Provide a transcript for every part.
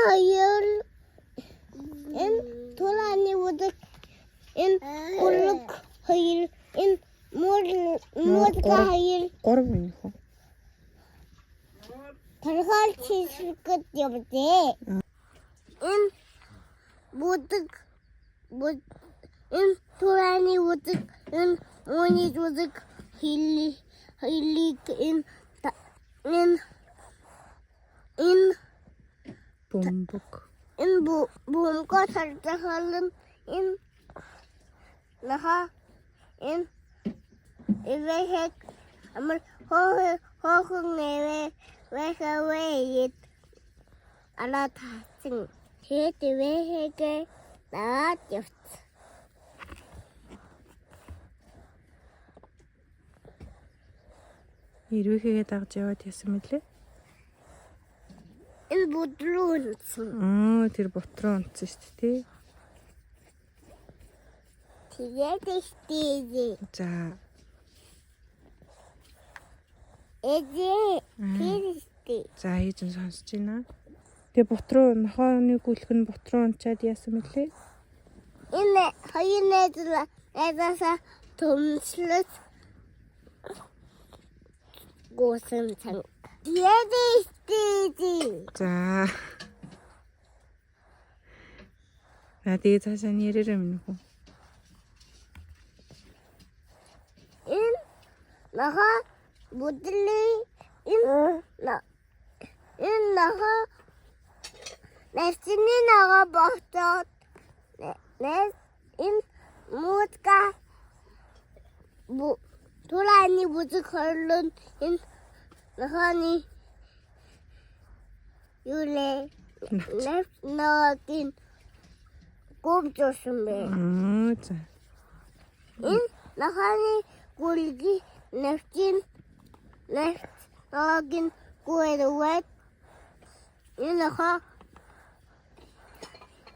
хоёр энэ тулааны удаг энэ гүрлэг хоёр энэ муудга хоёр 3 минут хөө. тархал чишгэд явдээ. Энэ будаг энэ тулааны удаг энэ мууны удаг хилиг энэ Бомбок. энэ бомбко тархалын энэ наха энэ эвэхэг амар хохон эвэхэвэйт алатасын хэд эвэхэгэ даад явц. Ирвэхээ дагж яваад ясан мөлий? Энэ будруу унтсан. Тэр бутруу унтсан шүү дээ. Тэгээд ихтэй. За. Тэгэхтэй. За хийж нь сонсож байна. Тэгээ бутруу нохооны гүлх нь бутруу унчаад яасан мөлий? Энэ хоёр найзаасаа төмслөс госон цан. Тэгэхтэй. За. Тэгээ цаашаа нэрээр минь хөө. Энэ наха будли энэ наха нэстний нага бохтоод нэс энэ муудга тулааны бүзэг хорлон энэ наханы юле нэс нагийн гомжсон бэ. За. Энэ наханы гүлги нэвчин нагийн гуйрвэт энэ ха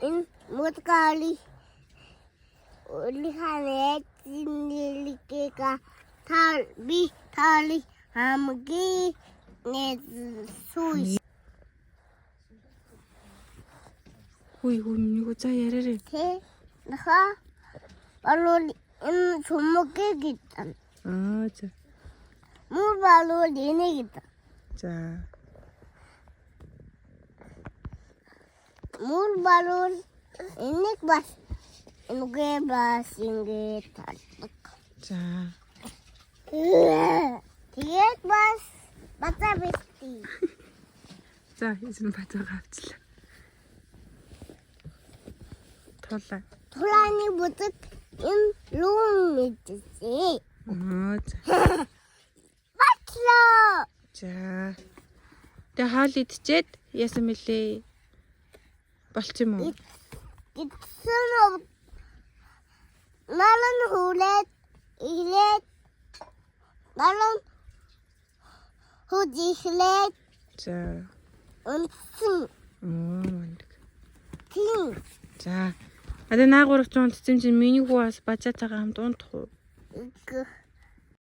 энэ модгали улиханэ тиниликека тали хамги нэсуй. Хүй нэг за яраарэ. Тэ наха балуул энэ суммэгэ гитэн. За. Муу балуул эне гитэн. За. Муу балуул энэг бас энэгээ бас ингэ талдаг. За. Тэгээд бас бата бисти. За, эзэн бацаа авчлаа. Тулааны бүдэг энэ луун мэдээ. За. Батлаа. За. Тэгээ хаал идчихэд яасан мөлий? Болчих юм уу? Гитсэн налан хулээд илээд налан худихлээд. За. Унтсан. Мондөг. Тийм. За. Наагуурч унтсан чинь миний хүү бас бажаатайгаа хамт унтах уу?